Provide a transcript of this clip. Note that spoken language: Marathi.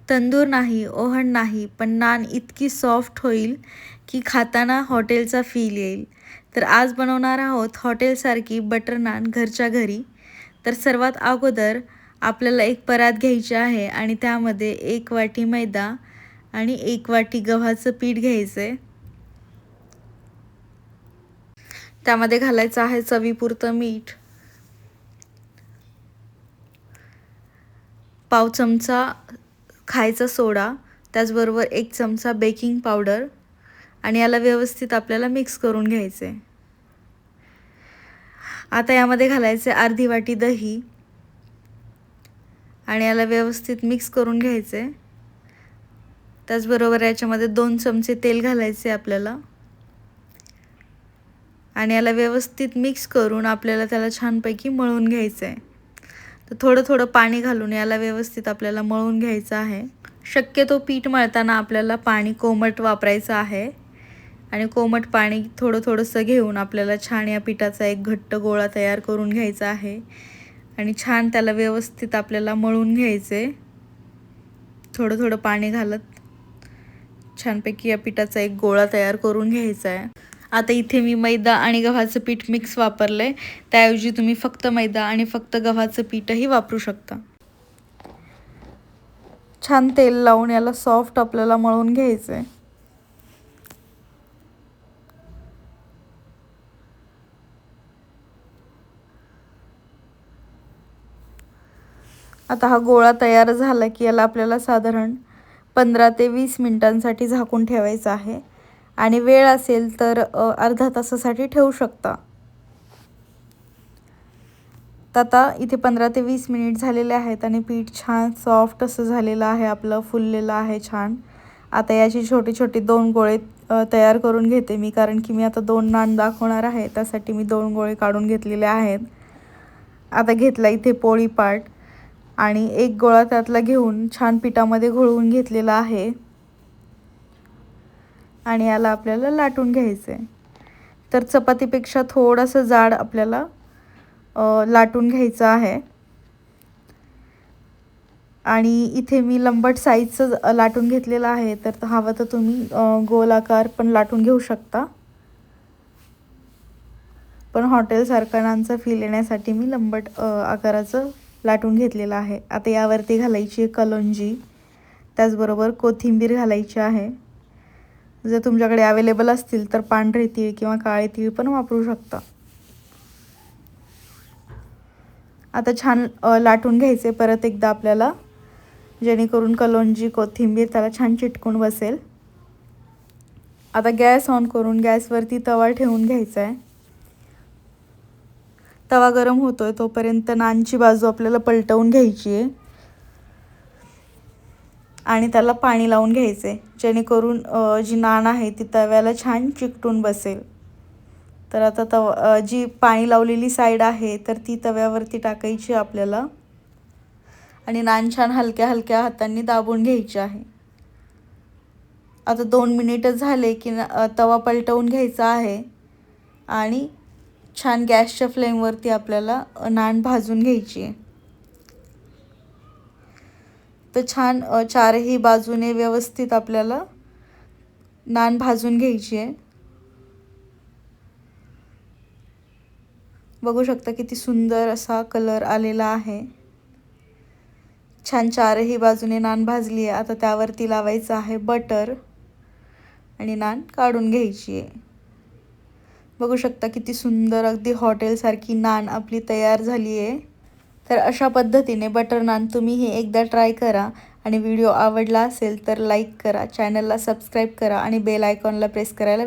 तंदूर नाही, ओव्हन नाही, पण नान इतकी सॉफ्ट होईल की खाताना हॉटेलचा फील येईल. तर आज बनवणार आहोत हॉटेलसारखी बटर नान घरच्या घरी. तर सर्वात अगोदर आपल्याला एक परात घ्यायची आहे आणि त्यामध्ये 1 वाटी मैदा आणि 1 वाटी गव्हाचं पीठ घ्यायचं आहे. त्यामध्ये घालायचं आहे चवीपुरतं मीठ, पाव चमचा खायचा सोडा, त्याचबरोबर 1 चमचा बेकिंग पावडर आणि याला व्यवस्थित आपल्याला मिक्स करून घ्यायचं आहे. आता यामध्ये घालायचे अर्धी वाटी दही आणि याला व्यवस्थित मिक्स करून घ्यायचे. त्याचबरोबर याच्यामध्ये 2 चमचे तेल घालायचे आपल्याला आणि याला व्यवस्थित मिक्स करून आपल्याला त्याला छानपैकी मळून घ्यायचं आहे. तर थोडं थोडं पाणी घालून याला व्यवस्थित आपल्याला मळून घ्यायचं आहे. शक्यतो पीठ मळताना आपल्याला पाणी कोमट वापरायचं आहे आणि कोमट पाणी थोडंसं घेऊन आपल्याला छान या पिठाचा एक घट्ट गोळा तयार करून घ्यायचा आहे आणि छान त्याला व्यवस्थित आपल्याला मळून घ्यायचे. थोडं पाणी घालत छानपैकी या पिठाचा एक गोळा तयार करून घ्यायचा आहे. आता इथे मी मैदा आणि गव्हाचं पीठ मिक्स वापरलंय, त्याऐवजी तुम्ही फक्त मैदा आणि फक्त गव्हाचं पीठही वापरू शकता. छान तेल लावून याला सॉफ्ट आपल्याला मळून घ्यायचं आहे. आता हा गोळा तयार झाला की याला आपल्याला साधारण 15 ते 20 मिनिटांसाठी झाकून ठेवायचं आहे आणि वेळ असेल तर अर्धा तासासाठी ठेवू शकता. आता इथे 15 ते 20 मिनिट झालेले आहेत आणि पीठ छान सॉफ्ट असं झालेलं आहे, आपलं फुललेलं आहे छान. आता याची छोटे छोटे 2 गोळे तयार करून घेते मी, कारण की मी आता 2 नान दाखवणार आहे, त्यासाठी मी 2 गोळे काढून घेतलेले आहेत. आता घेतला इथे पोळीपाट आणि एक गोळा त्यातला घेऊन छान पिठामध्ये घोळवून घेतलेला आहे आणि याला आपल्याला लाटून घ्यायचं आहे. तर चपातीपेक्षा थोडंसं जाड आपल्याला लाटून घ्यायचं आहे आणि इथे मी लंबट साईजचं लाटून घेतलेलं आहे. तर हवं तर तुम्ही गोलाकार पण लाटून घेऊ शकता, पण हॉटेलसारखा नानचा फील येण्यासाठी मी लंबट आकाराचं लाटून घेतलेलं आहे. आता यावरती घालायची कलोंजी, त्याचबरोबर कोथिंबीर घालायची आहे. जर तुमच्याकडे अवेलेबल असतील तर पांढरे तीळ किंवा काळे तीळ पण वापरू शकता. आता छान लाटून घ्यायचे परत एकदा आपल्याला, जेणेकरून कलोंजी कोथिंबीर त्याला छान चिटकून बसेल. आता गॅस ऑन करून गॅसवरती तवा ठेवून घ्यायचा आहे. तवा गरम होतोय तोपर्यंत नानची बाजू आपल्याला पलटवून घ्यायची आहे आणि त्याला पाणी लावून घ्यायचे, जेणेकरून जी नान आहे ती तव्याला छान चिकटून बसेल. तर आता जी पाणी लावलेली साईड आहे तर ती तव्यावरती टाकायची आपल्याला आणि नान छान हलक्या हलक्या हातांनी दाबून घ्यायची आहे. आता 2 मिनिटं झाले की तवा पलटवून घ्यायचा आहे आणि छान गॅसच्या फ्लेमवरती आपल्याला नान भाजून घ्यायची आहे. तर छान चारही बाजूने व्यवस्थित आपल्याला नान भाजून घ्यायची आहे. बघू शकता किती सुंदर असा कलर आलेला आहे. छान चारही बाजूने नान भाजली आहे. आता त्यावरती लावायचं आहे बटर आणि नान काढून घ्यायची आहे. बघू शकता किती सुंदर अगदी हॉटेलसारखी नान आपली तयार झाली आहे. तर अशा पद्धतीने बटर नान तुम्हीही एकदा ट्राय करा आणि व्हिडिओ आवडला असेल तर लाईक करा, चॅनलला सबस्क्राईब करा आणि बेल आयकॉनला प्रेस करायला